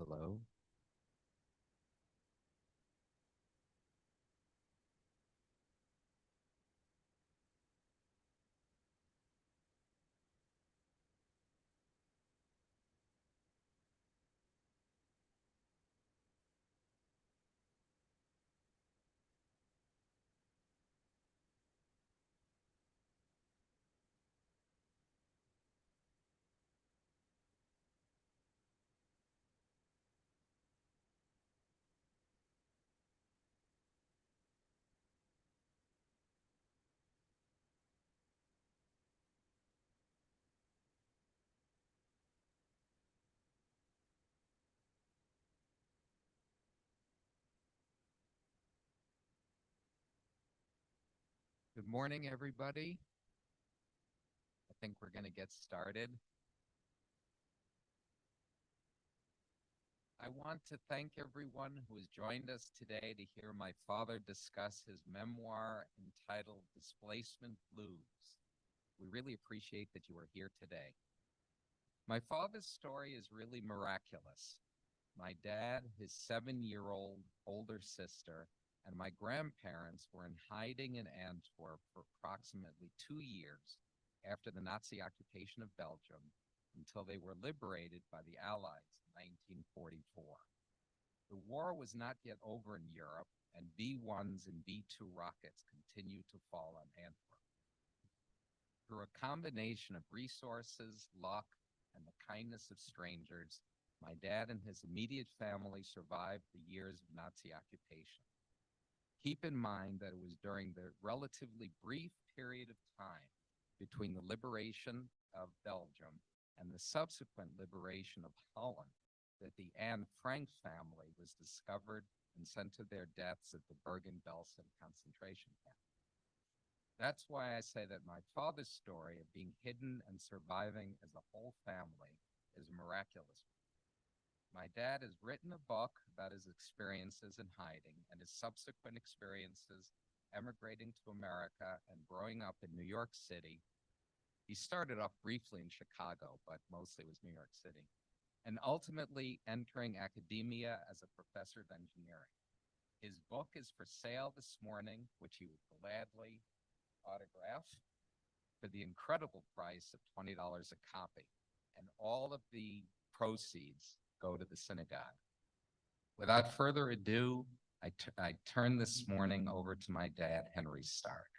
Hello. Good morning, everybody. I think we're going to get started. I want to thank everyone who has joined us today to hear my father discuss his memoir entitled Displacement Blues. We really appreciate that you are here today. My father's story is really miraculous. My dad, his 7-year-old older sister, and my grandparents were in hiding in Antwerp for approximately 2 years after the Nazi occupation of Belgium until they were liberated by the Allies in 1944. The war was not yet over in Europe, and B-1s and B-2 rockets continued to fall on Antwerp. Through a combination of resources, luck, and the kindness of strangers, my dad and his immediate family survived the years of Nazi occupation. Keep in mind that it was during the relatively brief period of time between the liberation of Belgium and the subsequent liberation of Holland that the Anne Frank family was discovered and sent to their deaths at the Bergen-Belsen concentration camp. That's why I say that my father's story of being hidden and surviving as a whole family is a miraculous one. My dad has written a book about his experiences in hiding and his subsequent experiences emigrating to America and growing up in New York City. He started off briefly in Chicago, but mostly was New York City, and ultimately entering academia as a professor of engineering. His book is for sale this morning, which he would gladly autograph for the incredible price of $20 a copy, and all of the proceeds go to the synagogue. Without further ado, I turn this morning over to my dad, Henry Stark.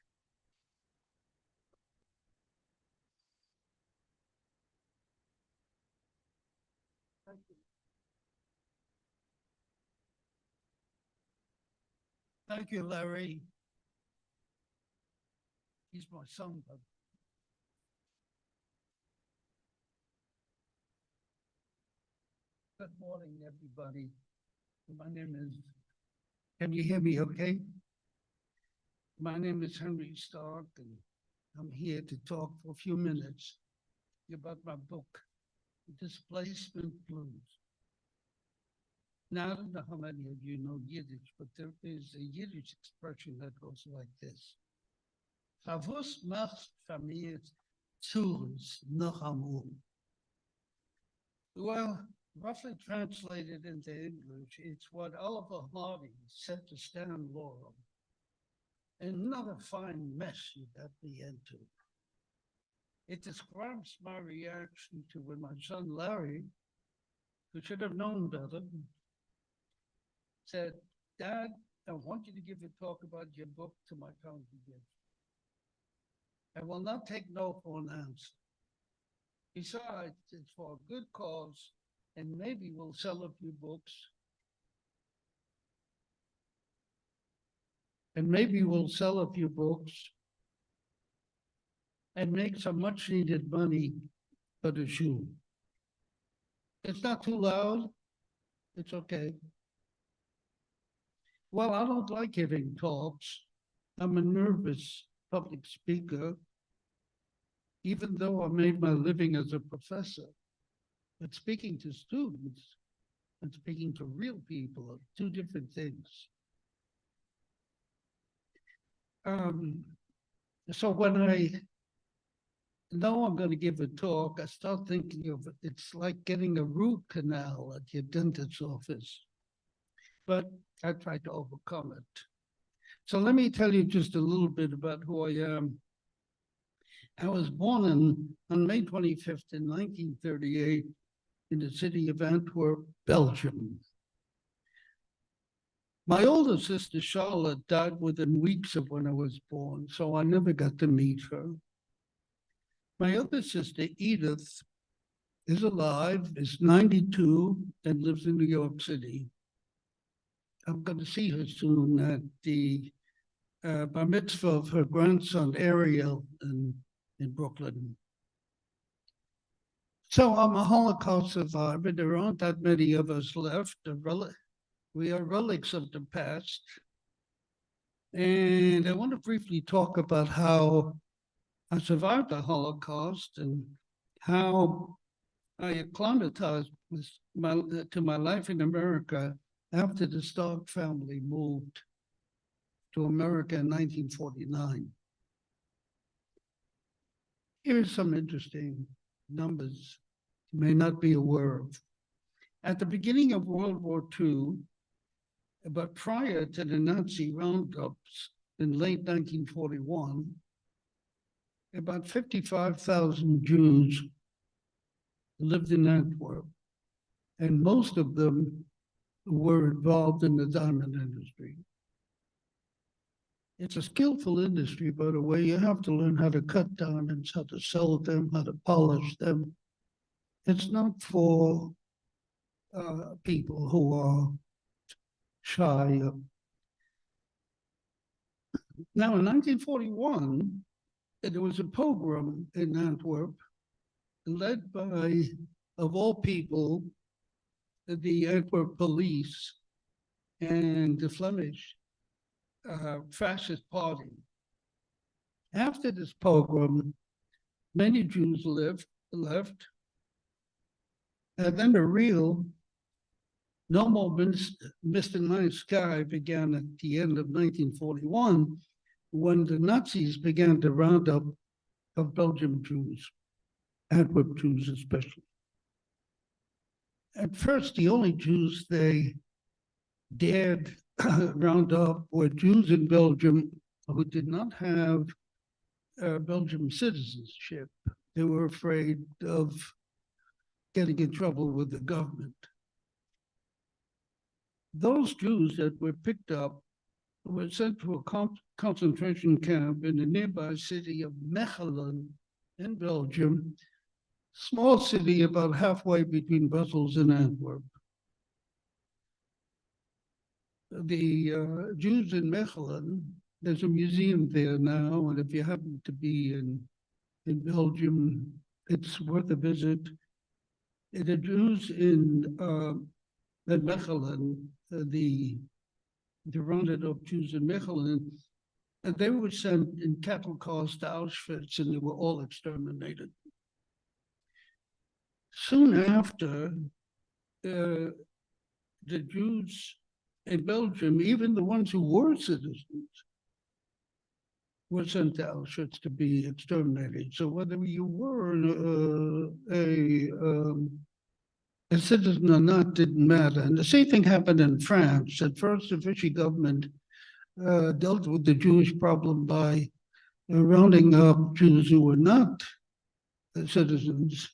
Thank you. Thank you, Larry. He's my son, but good morning, everybody. My name is, can you hear me okay? My name is Henry Stark, and I'm here to talk for a few minutes about my book, Displacement Blues. Now, I don't know how many of you know Yiddish, but there is a Yiddish expression that goes like this. Favus macht Familie Zures noch amul. Well, roughly translated into English, it's what Oliver Hardy said to Stan Laurel. Another fine mess you got me into. It describes my reaction to when my son Larry, who should have known better, said, Dad, I want you to give a talk about your book to my congregation. I will not take no for an answer. Besides, it's for a good cause, and maybe we'll sell a few books. And make some much needed money for the shoe. It's not too loud. It's okay. Well, I don't like giving talks. I'm a nervous public speaker, even though I made my living as a professor. But speaking to students and speaking to real people are two different things. So when I now I'm going to give a talk, I start thinking of it's like getting a root canal at your dentist's office. But I try to overcome it. So let me tell you just a little bit about who I am. I was born on May 25th in 1938 in the city of Antwerp, Belgium. My older sister, Charlotte, died within weeks of when I was born, so I never got to meet her. My other sister, Edith, is alive, is 92, and lives in New York City. I'm going to see her soon at the bar mitzvah of her grandson, Ariel, in Brooklyn. So I'm a Holocaust survivor. There aren't that many of us left. We are relics of the past. And I want to briefly talk about how I survived the Holocaust and how I acclimatized to my life in America after the Stark family moved to America in 1949. Here are some interesting numbers you may not be aware of. At the beginning of World War II, but prior to the Nazi roundups in late 1941, about 55,000 Jews lived in Antwerp, and most of them were involved in the diamond industry. It's a skillful industry, by the way. You have to learn how to cut diamonds, how to sell them, how to polish them. It's not for people who are shy. Now, in 1941, there was a pogrom in Antwerp led by, of all people, the Antwerp police and the Flemish fascist party. After this pogrom, many Jews left, and then the real No More Mr. Nice Sky began at the end of 1941, when the Nazis began to round up of Belgian Jews, Antwerp Jews especially. At first, the only Jews they dared round up were Jews in Belgium who did not have Belgian citizenship. They were afraid of getting in trouble with the government. Those Jews that were picked up were sent to a concentration camp in the nearby city of Mechelen in Belgium, small city about halfway between Brussels and Antwerp. The Jews in Mechelen, there's a museum there now, and if you happen to be in Belgium, it's worth a visit. The Jews in Mechelen, the rounded up Jews in Mechelen, and they were sent in cattle cars to Auschwitz, and they were all exterminated. Soon after, the Jews in Belgium, even the ones who were citizens, were sent to Auschwitz to be exterminated. So whether you were a citizen or not didn't matter. And the same thing happened in France. At first, the Vichy government dealt with the Jewish problem by rounding up Jews who were not citizens.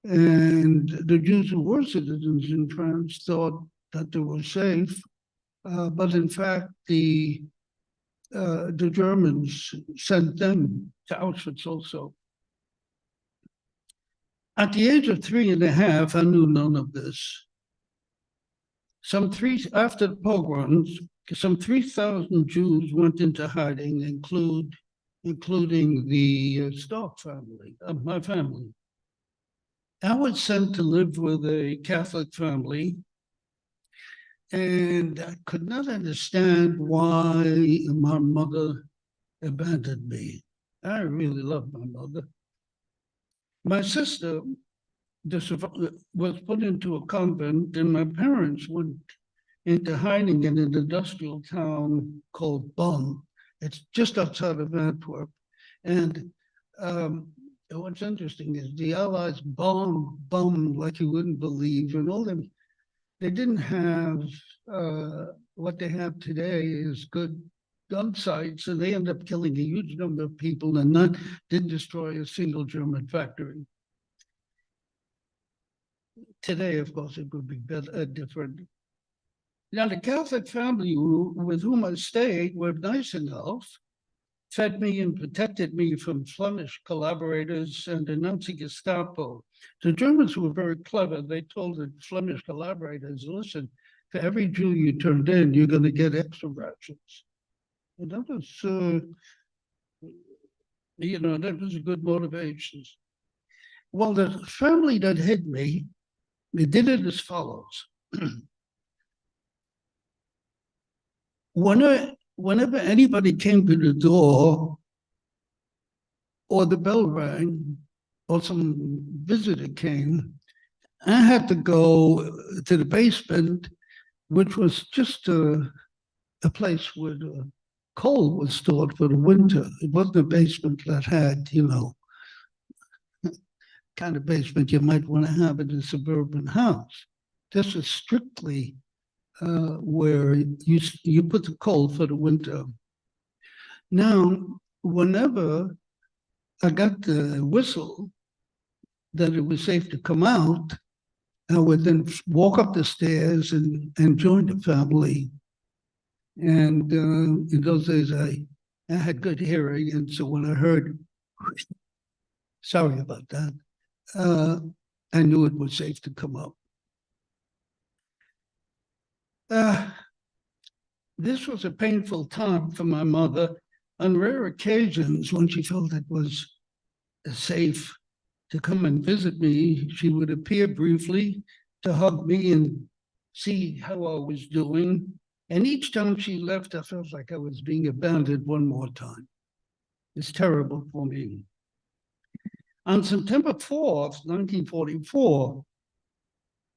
And the Jews who were citizens in France thought that they were safe. But in fact, the Germans sent them to Auschwitz also. At the age of 3.5, I knew none of this. After the pogroms, some 3,000 Jews went into hiding, including the Stark family, my family. I was sent to live with a Catholic family, and I could not understand why my mother abandoned me. I really loved my mother. My sister was put into a convent, and my parents went into hiding in an industrial town called Bonn. It's just outside of Antwerp. And And what's interesting is the Allies bombed like you wouldn't believe, and all them. They didn't have what they have today is good gun sites, and they end up killing a huge number of people and didn't destroy a single German factory. Today, of course, it would be different. Now, the Catholic family with whom I stayed were nice enough, fed me and protected me from Flemish collaborators and the Nazi Gestapo. The Germans were very clever. They told the Flemish collaborators, listen, for every Jew you turned in, you're going to get extra rations. And that was, that was a good motivation. Well, the family that hid me, they did it as follows. Whenever anybody came to the door or the bell rang or some visitor came, I had to go to the basement, which was just a place where the coal was stored for the winter. It wasn't a basement that had, kind of basement you might want to have in a suburban house. This is strictly where you put the coal for the winter. Now, whenever I got the whistle that it was safe to come out, I would then walk up the stairs and join the family. And in those days, I had good hearing. And so when I heard, sorry about that, I knew it was safe to come up. This was a painful time for my mother. On rare occasions, when she felt it was safe to come and visit me, she would appear briefly to hug me and see how I was doing. And each time she left, I felt like I was being abandoned one more time. It's terrible for me. On September 4th, 1944,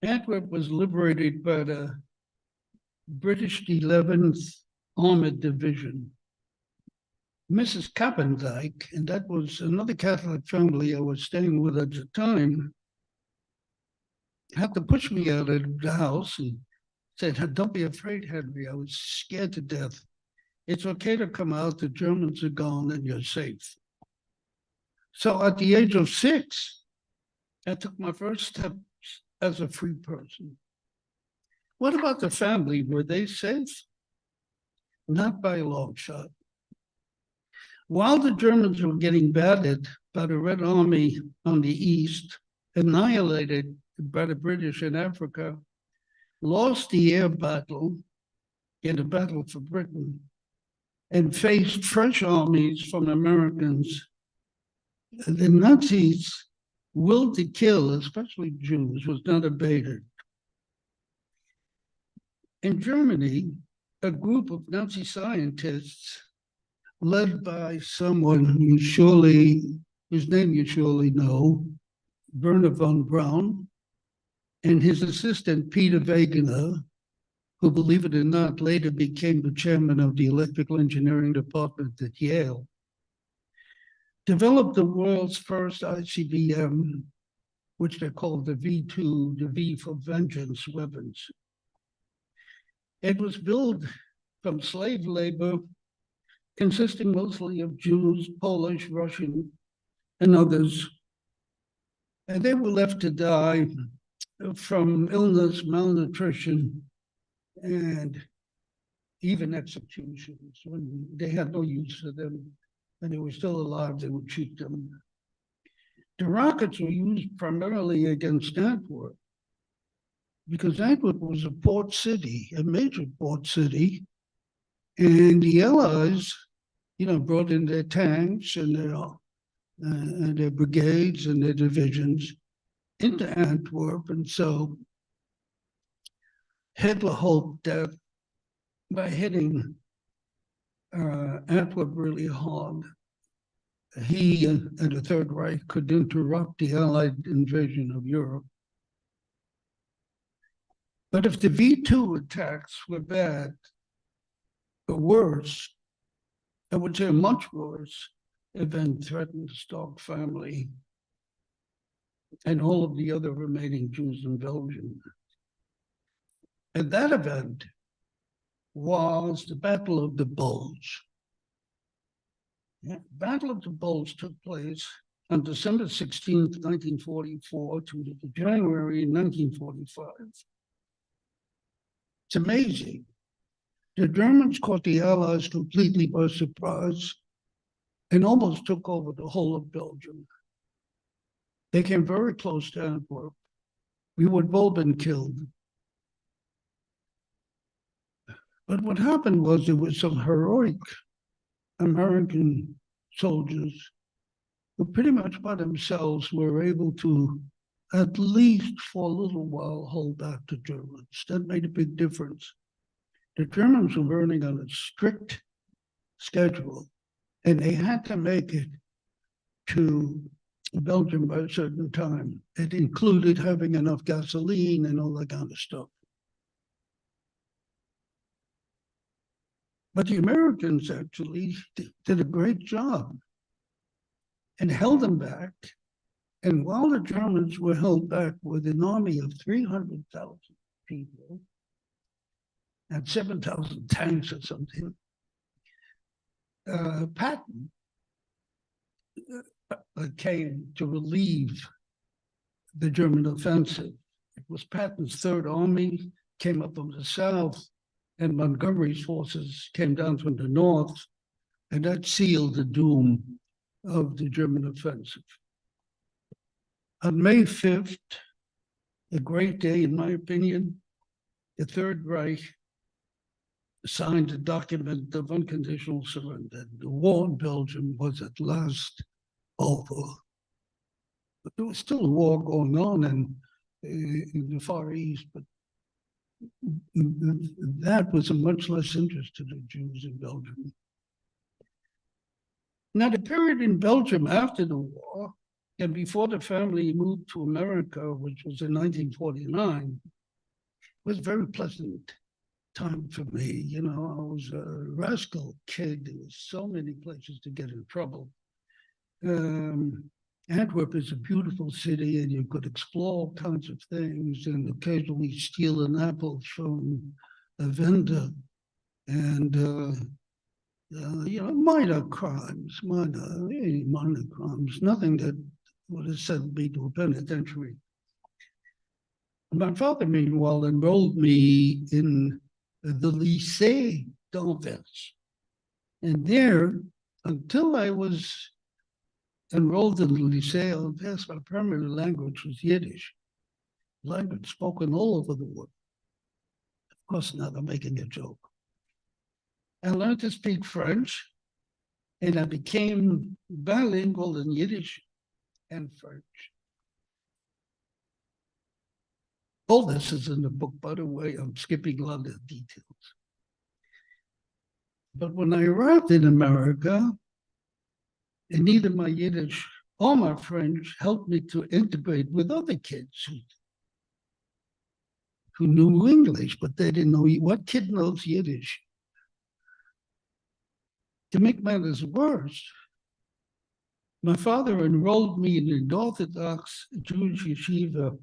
Antwerp was liberated by the British 11th Armored Division. Mrs. Kappendijk, and that was another Catholic family I was staying with at the time, had to push me out of the house and said, don't be afraid, Henry. I was scared to death. It's okay to come out. The Germans are gone and you're safe. So at the age of 6, I took my first steps as a free person. What about the family? Were they safe? Not by a long shot. While the Germans were getting battered by the Red Army on the east, annihilated by the British in Africa, lost the air battle in the battle for Britain, and faced fresh armies from Americans, the Nazis' will to kill, especially Jews, was not abated. In Germany, a group of Nazi scientists led by someone whose name you surely know, Werner von Braun, and his assistant, Peter Wegener, who, believe it or not, later became the chairman of the electrical engineering department at Yale, developed the world's first ICBM, which they called the V2, the V for Vengeance weapons. It was built from slave labor, consisting mostly of Jews, Polish, Russian, and others. And they were left to die from illness, malnutrition, and even executions. When they had no use for them and they were still alive, they would shoot them. The rockets were used primarily against Antwerp because Antwerp was a port city, a major port city, and the Allies, brought in their tanks and their brigades and their divisions into Antwerp. And so Hitler hoped that by hitting Antwerp really hard, he and the Third Reich could interrupt the Allied invasion of Europe. But if the V2 attacks were bad, or worse, I would say much worse, event threatened the Stark family and all of the other remaining Jews in Belgium. And that event was the Battle of the Bulge. The Battle of the Bulge took place on December 16th, 1944 to January 1945. It's amazing. The Germans caught the Allies completely by surprise and almost took over the whole of Belgium. They came very close to Antwerp. We would have all been killed. But what happened was there were some heroic American soldiers who pretty much by themselves were able to, at least for a little while, hold back the Germans. That made a big difference. The Germans were running on a strict schedule, and they had to make it to Belgium by a certain time. It included having enough gasoline and all that kind of stuff. But the Americans actually did a great job and held them back. And while the Germans were held back with an army of 300,000 people and 7,000 tanks or something, Patton came to relieve the German offensive. It was Patton's Third Army, came up from the south, and Montgomery's forces came down from the north, and that sealed the doom of the German offensive. On May 5th, a great day, in my opinion, the Third Reich signed a document of unconditional surrender. The war in Belgium was at last over. But there was still a war going on in the Far East, but that was of much less interest to the Jews in Belgium. Now, the period in Belgium after the war and before the family moved to America, which was in 1949, was a very pleasant time for me. You know, I was a rascal kid. There was so many places to get in trouble. Antwerp is a beautiful city, and you could explore all kinds of things and occasionally steal an apple from a vendor. And, you know, minor crimes, minor crimes, nothing that would have sent me to a penitentiary. My father, meanwhile, enrolled me in the Lycée d'Anvers. And there, until I was enrolled in the Lycée d'Anvers, my primary language was Yiddish, language spoken all over the world. Of course, now I'm making a joke. I learned to speak French, and I became bilingual in Yiddish and French. All this is in the book, by the way. I'm skipping a lot of details. But when I arrived in America, and neither my Yiddish or my French helped me to integrate with other kids who knew English, but they didn't know what kid knows Yiddish. To make matters worse, my father enrolled me in an Orthodox Jewish yeshiva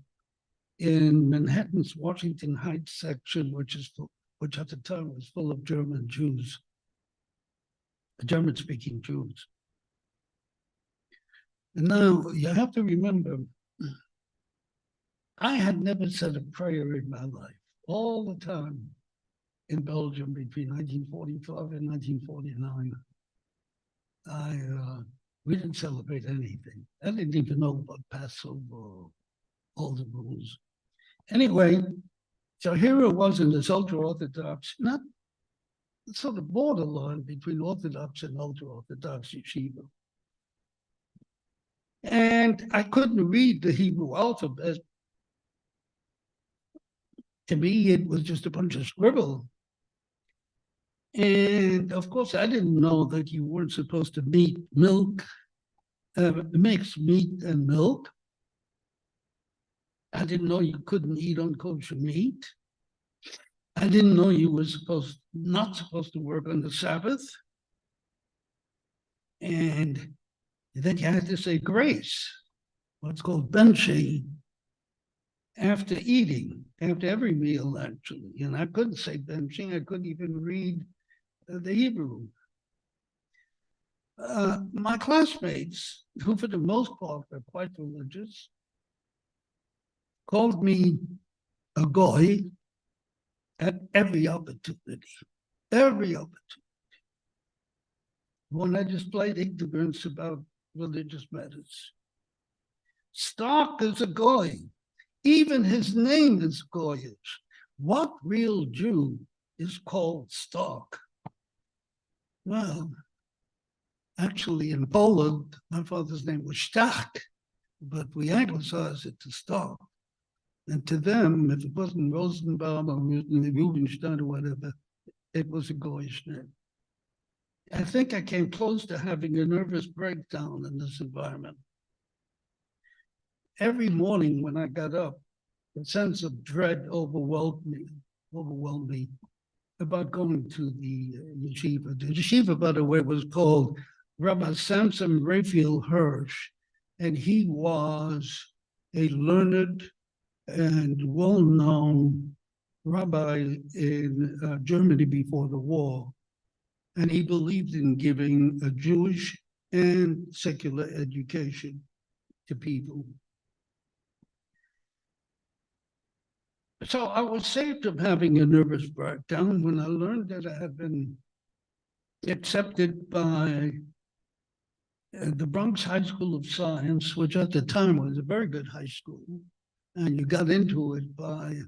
in Manhattan's Washington Heights section, which at the time was full of German Jews, German-speaking Jews. And now you have to remember, I had never said a prayer in my life. All the time in Belgium between 1945 and 1949, we didn't celebrate anything. I didn't even know about Passover, all the rules. Anyway, so here it was in this ultra-Orthodox, not sort of borderline between Orthodox and ultra-Orthodox yeshiva. And I couldn't read the Hebrew alphabet. To me, it was just a bunch of scribble. And of course, I didn't know that you weren't supposed to mix meat and milk. I didn't know you couldn't eat unkosher meat. I didn't know you were not supposed to work on the Sabbath. And Then you had to say grace, what's called benching, after eating, after every meal, actually. And I couldn't say benching, I couldn't even read the Hebrew. My classmates, who for the most part were quite religious, called me a goy at every opportunity. Every opportunity. When I displayed ignorance about religious matters. Stark is a goy. Even his name is goyish. What real Jew is called Stark? Well, actually, in Poland, my father's name was Stark, but we anglicized it to Stark. And to them, if it wasn't Rosenbaum or Rubinstein or whatever, it was a Goyish name. I think I came close to having a nervous breakdown in this environment. Every morning when I got up, a sense of dread overwhelmed me about going to the yeshiva. The yeshiva, by the way, was called Rabbi Samson Raphael Hirsch, and he was a learned and well-known rabbi in Germany before the war. And he believed in giving a Jewish and secular education to people. So I was saved from having a nervous breakdown when I learned that I had been accepted by the Bronx High School of Science, which at the time was a very good high school. And you got into it by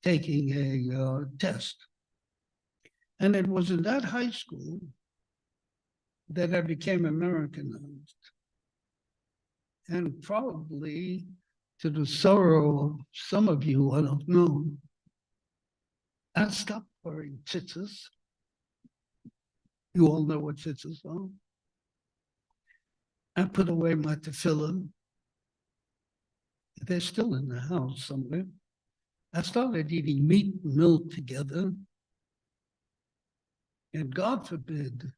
taking a test. And it was in that high school that I became Americanized. And probably to the sorrow of some of you, I don't know, I stopped wearing tzitzis. You all know what tzitzis are. I put away my tefillin. They're still in the house somewhere. I started eating meat and milk together. And God forbid,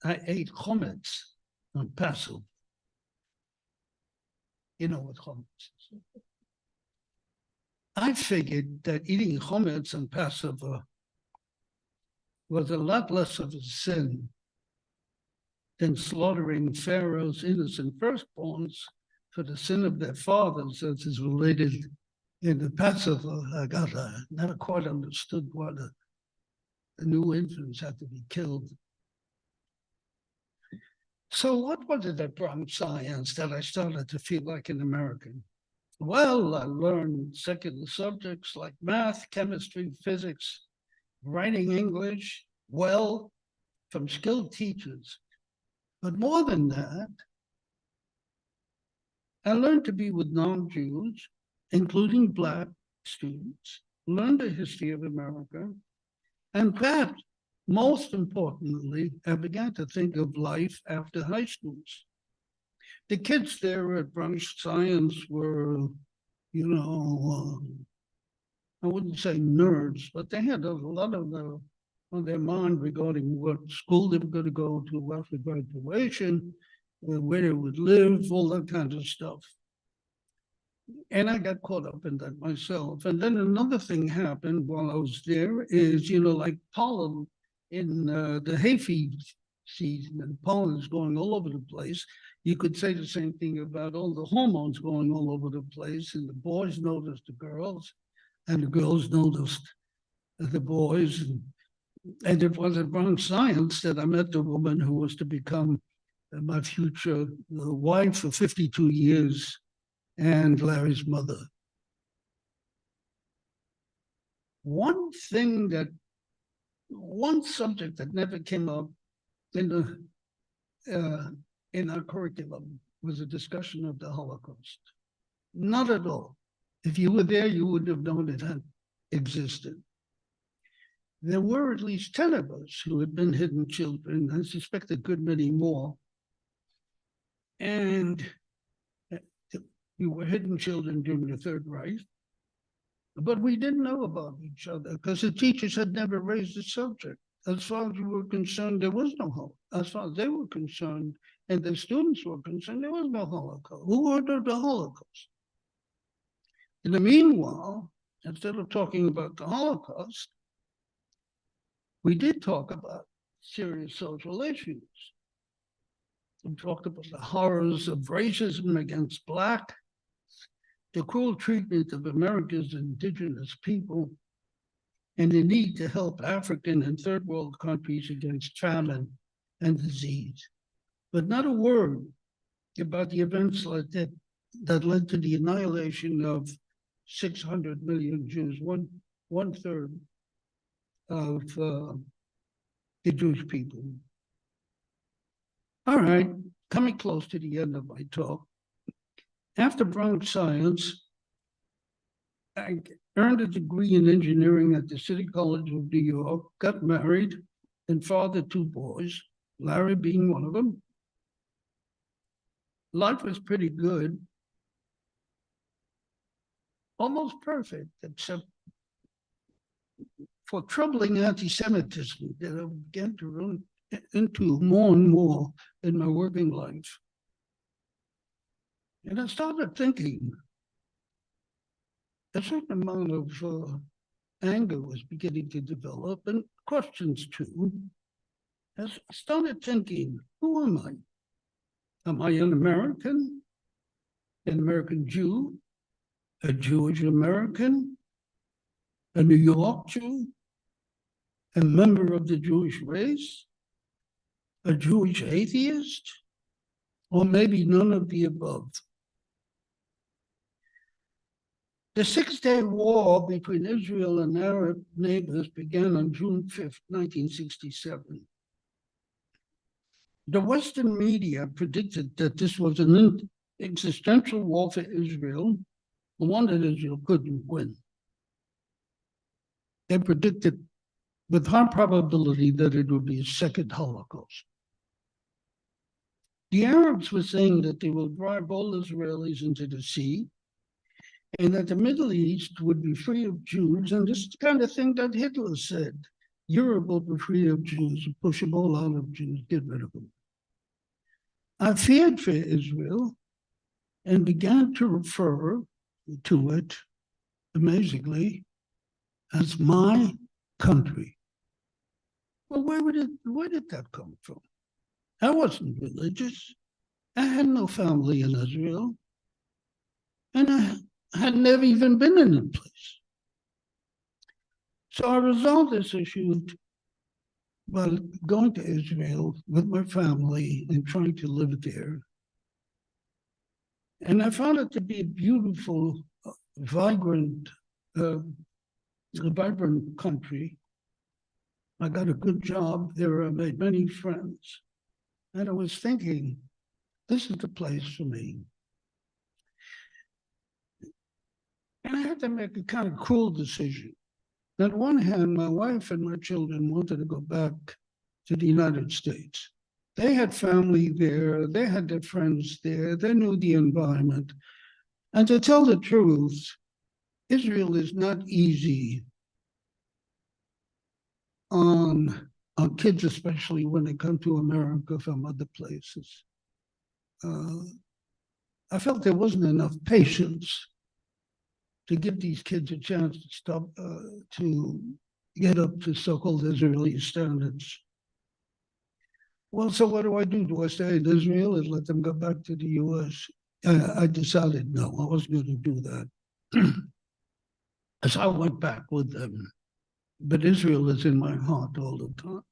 I ate chametz on Passover. You know what chametz is. I figured that eating chametz on Passover was a lot less of a sin than slaughtering Pharaoh's innocent firstborns for the sin of their fathers, as is related in the Passover Haggadah. I never quite understood why the new infants had to be killed. So what was it that brought science that I started to feel like an American? Well, I learned secular subjects like math, chemistry, physics, writing English, well, from skilled teachers. But more than that, I learned to be with non-Jews, including Black students, learned the history of America, and that, most importantly, I began to think of life after high schools. The kids there at Bronx Science were, I wouldn't say nerds, but they had a lot of on their mind regarding what school they were going to go to after graduation, where they would live, all that kind of stuff. And I got caught up in that myself. And then another thing happened while I was there is, like pollen in the hay feed season, and pollen's going all over the place. You could say the same thing about all the hormones going all over the place, and the boys noticed the girls, and the girls noticed the boys. And it was at Bronx Science that I met the woman who was to become my future wife for 52 years and Larry's mother. One subject that never came up in our curriculum was a discussion of the Holocaust. Not at all. If you were there, you wouldn't have known it had existed. There were at least 10 of us who had been hidden children. I suspect a good many more. And we were hidden children during the Third Reich. But we didn't know about each other because the teachers had never raised the subject. as far as you were concerned, there was no Holocaust. As far as they were concerned, and the students were concerned, there was no Holocaust. Who ordered the Holocaust? In the meanwhile, instead of talking about the Holocaust, we did talk about serious social issues. We talked about the horrors of racism against Black, the cruel treatment of America's indigenous people, and the need to help African and third world countries against famine and disease. But not a word about the events like that led to the annihilation of 600 million Jews, one third of the Jewish people. All right, coming close to the end of my talk. After Bronx Science, I earned a degree in engineering at the City College of New York, got married, and fathered two boys, Larry being one of them. Life was pretty good, almost perfect, except for troubling anti-Semitism that I began to run into more and more in my working life. And I started thinking a certain amount of anger was beginning to develop, and questions too. I started thinking, who am I? Am I an American Jew, a Jewish American, a New York Jew, a member of the Jewish race, a Jewish atheist, or maybe none of the above? The Six-Day War between Israel and Arab neighbors began on June 5th, 1967. The Western media predicted that this was an existential war for Israel, one that Israel couldn't win. They predicted with high probability that it would be a second Holocaust. The Arabs were saying that they will drive all Israelis into the sea, and that the Middle East would be free of Jews, and this is the kind of thing that Hitler said. Europe will be free of Jews, push them all out of Jews, get rid of them. I feared for Israel and began to refer to it, amazingly, as my country. Well, where did that come from? I wasn't religious. I had no family in Israel. And I had never even been in the place. So I resolved this issue by going to Israel with my family and trying to live there. And I found it to be a beautiful, vibrant country. I got a good job there. I made many friends. And I was thinking, this is the place for me. And I had to make a kind of cruel decision. On one hand, my wife and my children wanted to go back to the United States. They had family there, they had their friends there, they knew the environment. And to tell the truth, Israel is not easy on kids, especially when they come to America from other places. I felt there wasn't enough patience to give these kids a chance to stop, to get up to so-called Israeli standards. Well, so what do I do? Do I stay in Israel and let them go back to the US? I decided no, I wasn't going to do that. As I went back with them. But Israel is in my heart all the time.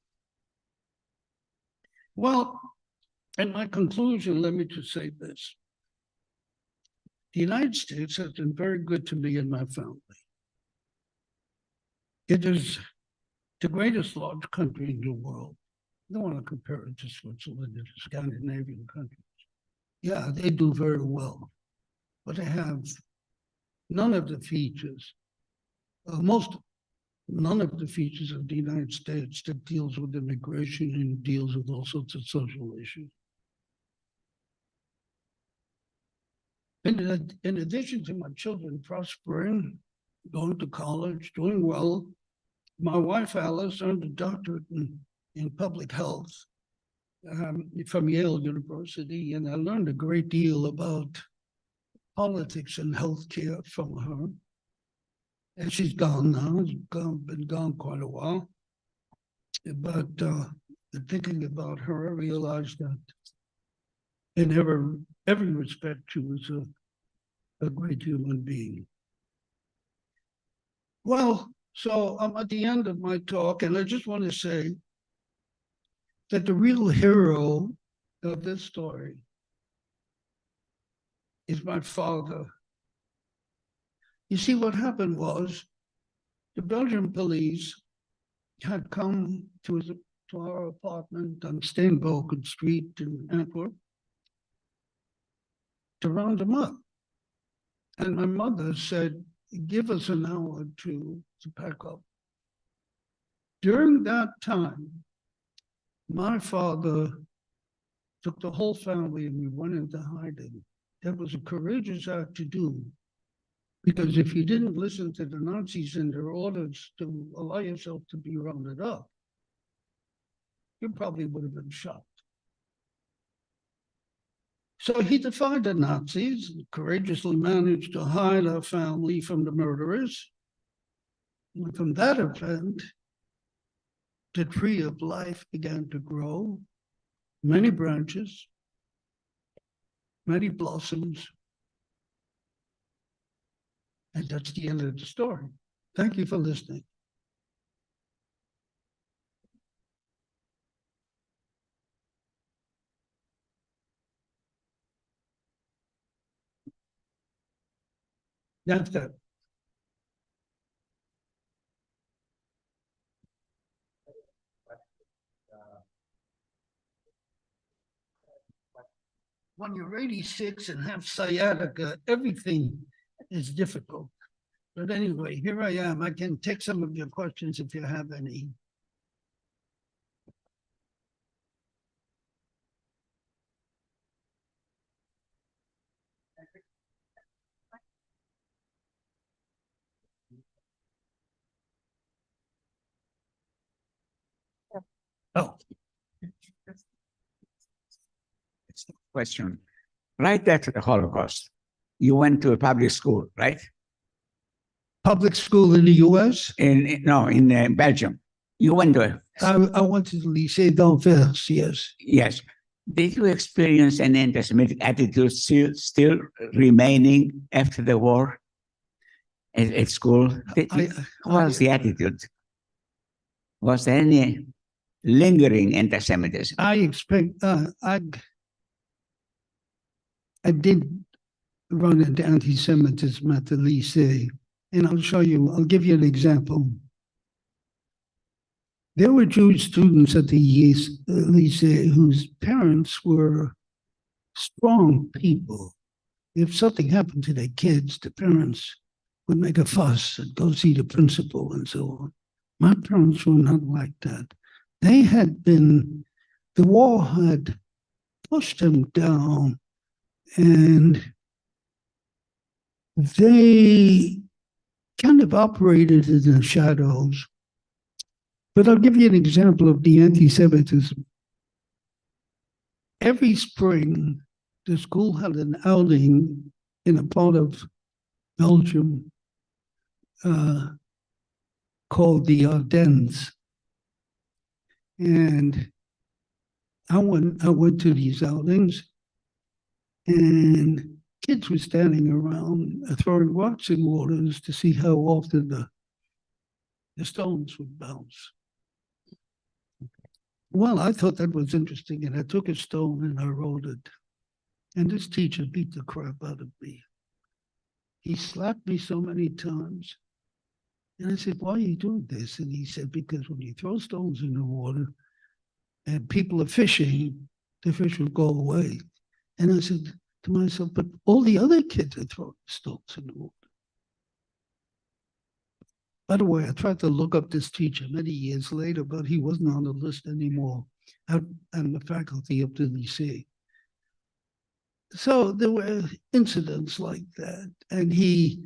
Well, in my conclusion, let me just say this. The United States has been very good to me and my family. It is the greatest large country in the world. I don't want to compare it to Switzerland and Scandinavian countries. Yeah, they do very well, but they have none of the features, none of the features of the United States that deals with immigration and deals with all sorts of social issues. In addition to my children prospering, going to college, doing well, My wife, Alice, earned a doctorate in public health from Yale University, and I learned a great deal about politics and healthcare from her. And she's gone now, been gone quite a while. But thinking about her, I realized that in every respect, she was a great human being. Well, so I'm at the end of my talk, and I just want to say that the real hero of this story is my father. You see, what happened was the Belgian police had come to our apartment on Steenboken Street in Antwerp to round him up. And my mother said, give us an hour to pack up. During that time, my father took the whole family and we went into hiding. That was a courageous act to do, because if you didn't listen to the Nazis and their orders to allow yourself to be rounded up, you probably would have been shot. So he defied the Nazis, courageously managed to hide our family from the murderers. And from that event, the tree of life began to grow, many branches, many blossoms. And that's the end of the story. Thank you for listening. That's it. When you're 86 and have sciatica, everything is difficult. But anyway, here I am. I can take some of your questions if you have any. Oh, Question. Right after the Holocaust, you went to a public school, right? public school in the US? In Belgium. You went to I went to the Lycée d'Anvers, yes. yes. Did you experience an anti-Semitic attitude still remaining after the war at school? What was the attitude? Was there any lingering anti-Semitism? I did run into anti-Semitism at the Lycée, and I'll give you an example. There were Jewish students at the Lycée whose parents were strong people. If something happened to their kids, the parents would make a fuss and go see the principal and so on. My parents were not like that. The war had pushed them down, and they kind of operated in the shadows. But I'll give you an example of the anti-Semitism. Every spring, the school had an outing in a part of Belgium called the Ardennes. And I went to these outings, and kids were standing around throwing rocks in waters to see how often the stones would bounce. Well, I thought that was interesting, and I took a stone and I rolled it. And this teacher beat the crap out of me. He slapped me so many times. And I said, why are you doing this? And he said, because when you throw stones in the water and people are fishing, the fish will go away. And I said to myself, but all the other kids are throwing stones in the water. By the way, I tried to look up this teacher many years later, but he wasn't on the list anymore. I'm the faculty of the lycée. So there were incidents like that. And he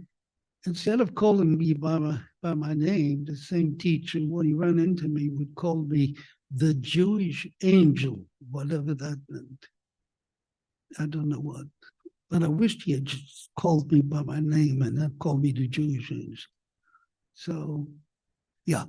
instead of calling me by my name, the same teacher, when he ran into me, would call me the Jewish angel, whatever that meant. I don't know what, but I wished he had just called me by my name and not called me the Jewish angel. So, yeah.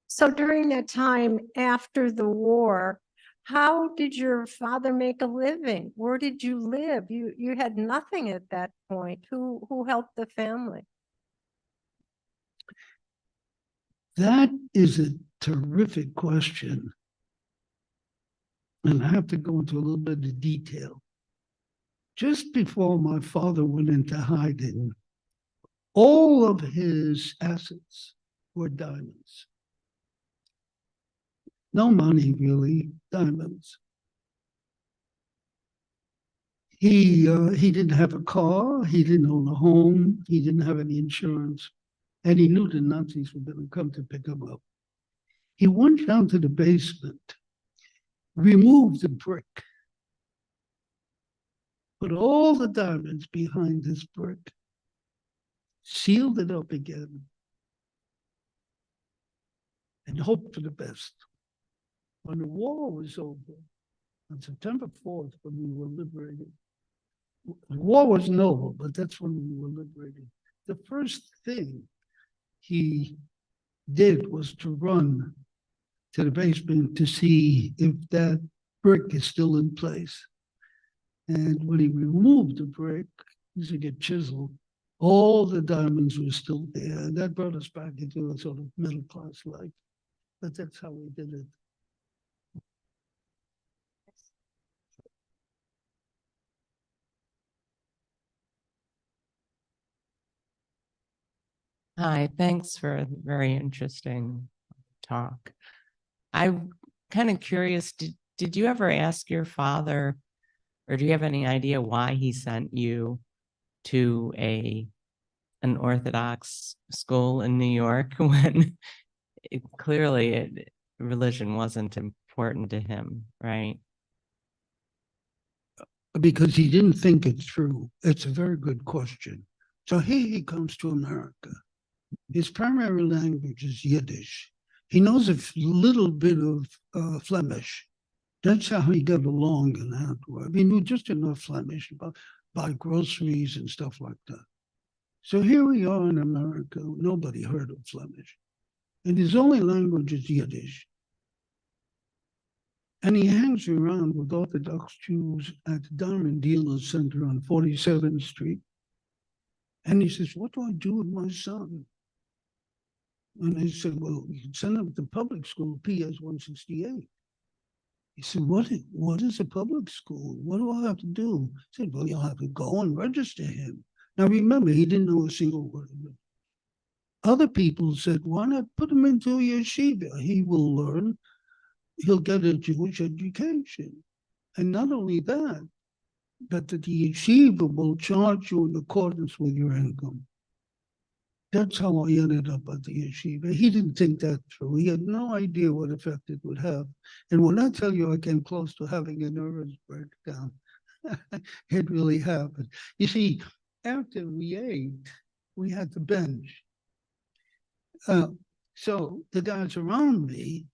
So during that time after the war, how did your father make a living? Where did you live? You had nothing at that point. Who helped the family? That is a terrific question. And I have to go into a little bit of detail. Just before my father went into hiding, all of his assets were diamonds. No money, really, diamonds. He didn't have a car, he didn't own a home, he didn't have any insurance, and he knew the Nazis were going to come to pick him up. He went down to the basement, removed the brick, put all the diamonds behind this brick, sealed it up again, and hoped for the best. When the war was over, on September 4th, when we were liberated, the war wasn't over, but that's when we were liberated. The first thing he did was to run to the basement to see if that brick is still in place. And when he removed the brick, using a chisel, all the diamonds were still there. And that brought us back into a sort of middle-class life. But that's how we did it. Hi, thanks for a very interesting talk. I'm kind of curious, did you ever ask your father, or do you have any idea why he sent you to an Orthodox school in New York when clearly religion wasn't important to him, right? Because he didn't think it through. It's a very good question. So here he comes to America. His primary language is Yiddish. He knows a little bit of Flemish. That's how he got along in Antwerp. He knew just enough Flemish about buy groceries and stuff like that. So here we are in America. Nobody heard of Flemish. And his only language is Yiddish. And he hangs around with Orthodox Jews at the Diamond Dealers Center on 47th Street. And he says, what do I do with my son? And I said, well, you can send him to public school, PS 168. He said, what is a public school? What do I have to do? I said, well, you'll have to go and register him. Now, remember, he didn't know a single word of it. Other people said, why not put him into a yeshiva? He will learn. He'll get a Jewish education. And not only that, but that the yeshiva will charge you in accordance with your income. That's how I ended up at the yeshiva. He didn't think that through. He had no idea what effect it would have. And when I tell you I came close to having a nervous breakdown, it really happened. You see, after we ate, we had to bench. So the guys around me,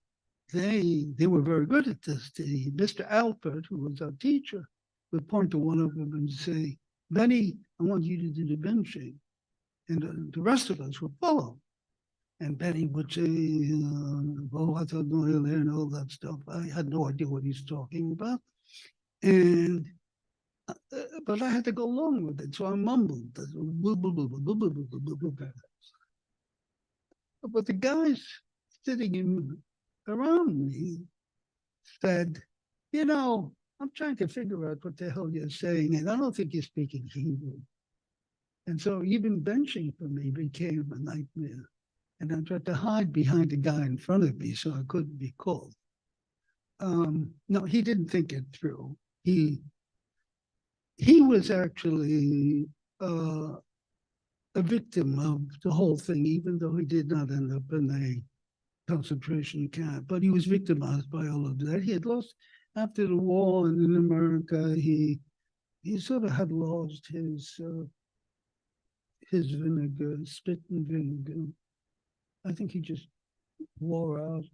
they were very good at this. Mr. Alpert, who was our teacher, would point to one of them and say, Benny, I want you to do the benching. And the rest of us would follow. And Benny would say, oh, I don't know, and all that stuff. I had no idea what he's talking about. And but I had to go along with it. So I mumbled. But the guys sitting around me said, you know, I'm trying to figure out what the hell you're saying, and I don't think you're speaking Hebrew. And so even benching for me became a nightmare. And I tried to hide behind the guy in front of me so I couldn't be called. No, he didn't think it through. He was actually a victim of the whole thing, even though he did not end up in concentration camp, but he was victimized by all of that. He had lost after the war, and in America, he sort of had lost his vinegar, spit and vinegar. I think he just wore out.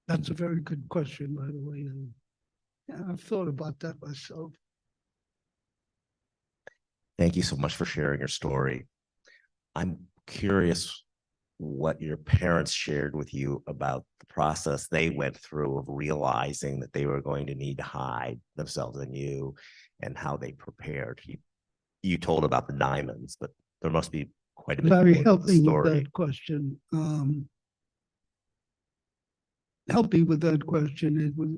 That's a very good question, by the way. I've thought about that myself. Thank you so much for sharing your story. I'm curious what your parents shared with you about the process they went through of realizing that they were going to need to hide themselves and you, and how they prepared. You told about the diamonds, but there must be quite a bit Larry, more to help the me with story. that question. Help me with that question. It was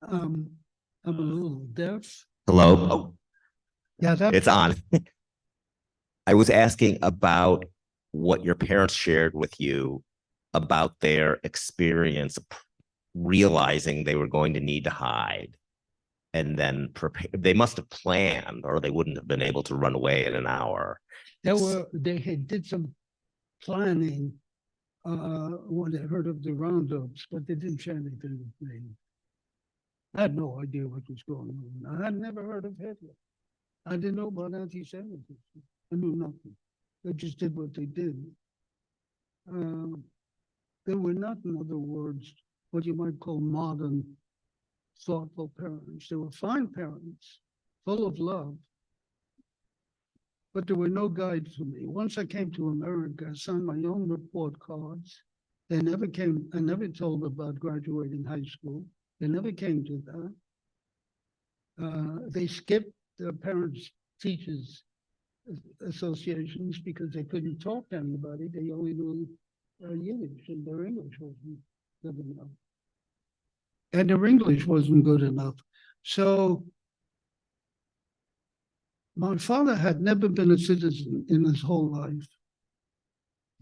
I'm a little deaf. Hello? Oh, Yeah, that it's on. I was asking about what your parents shared with you about their experience of realizing they were going to need to hide, and then prepare. They must have planned, or they wouldn't have been able to run away in an hour. they had did some planning when they heard of the roundups, but they didn't share anything with me. I had no idea what was going on. I had never heard of Hitler. I didn't know about anti-Semitism. I knew nothing. They just did what they did. They were not, in other words, what you might call modern, thoughtful parents. They were fine parents, full of love, but there were no guides for me. Once I came to America, I signed my own report cards. I never told about graduating high school. They never came to that. They skipped the parents, teachers associations because they couldn't talk to anybody. They only knew Yiddish, and their English wasn't good enough. And their English wasn't good enough. So my father had never been a citizen in his whole life.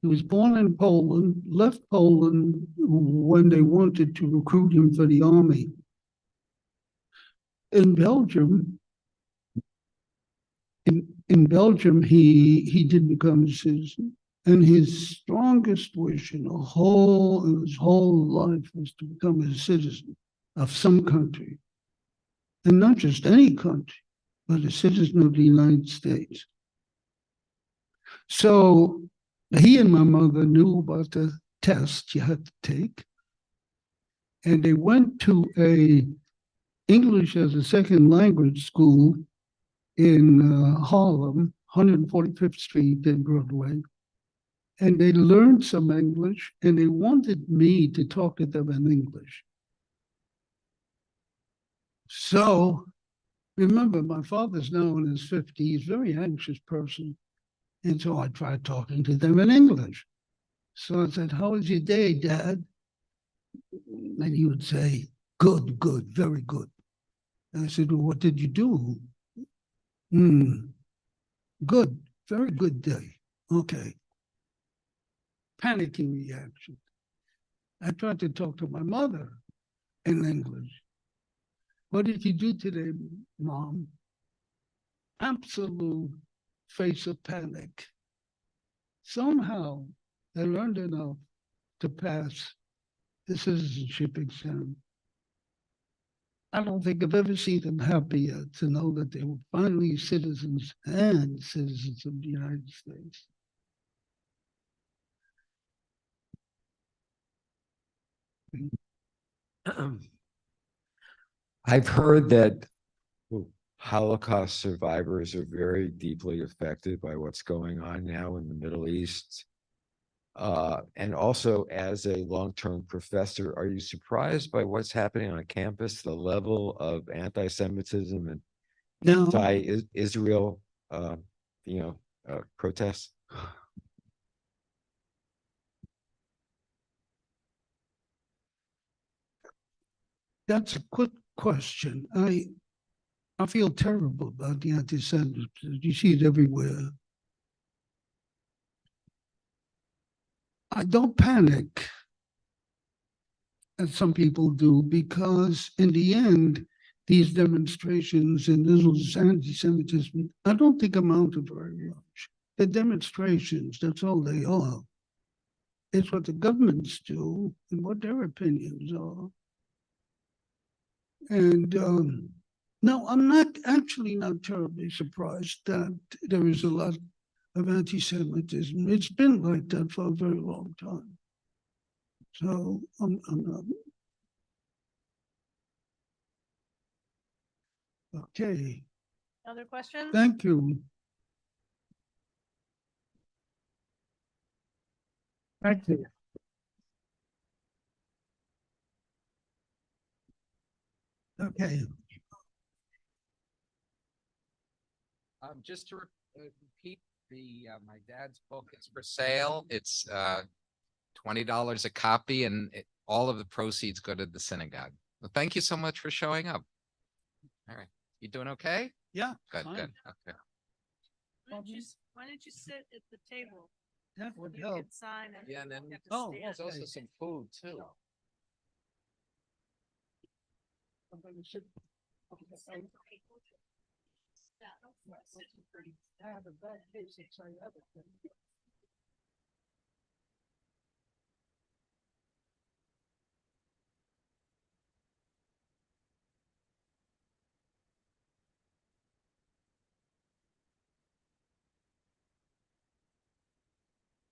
He was born in Poland, left Poland when they wanted to recruit him for the army. In Belgium, he did become a citizen, and his strongest wish in his whole life was to become a citizen of some country, and not just any country, but a citizen of the United States. So he and my mother knew about the test you had to take, and they went to a English as a second language school in Harlem, 145th Street in Broadway. And they learned some English, and they wanted me to talk to them in English. So remember, my father's now in his 50s, he's a very anxious person. And so I tried talking to them in English. So I said, "How was your day, Dad?" And he would say, "Good, good, very good." And I said, "Well, what did you do?" Good, very good day. Okay. Panicking reaction. I tried to talk to my mother in English. "What did you do today, Mom?" Absolute face of panic. Somehow they learned enough to pass the citizenship exam. I don't think I've ever seen them happier to know that they were finally citizens and citizens of the United States. I've heard that Holocaust survivors are very deeply affected by what's going on now in the Middle East. And also, as a long-term professor, are you surprised by what's happening on campus, the level of anti-Semitism and No, anti-Israel, protests? that's a good question. I feel terrible about the anti-Semitism. You see it everywhere. I don't panic. as some people do, because in the end, these demonstrations and this anti-Semitism, I don't think amount to very much. The demonstrations, that's all they are. It's what the governments do and what their opinions are. And no, I'm actually not terribly surprised that there is a lot of anti-Semitism. It's been like that for a very long time. So I'm not. Okay, Other questions? thank you. Thank you. Okay, Just to repeat, my dad's book is for sale. It's $20 a copy, and all of the proceeds go to the synagogue. Well, thank you so much for showing up. All right, you doing okay? yeah, Good, fine. good. Okay. Why don't you sit at the table? That would You help. can sign and Yeah, and then you have to Oh, stand. there's also okay. some food too. I'm gonna sit- I have a bad case of sciatica.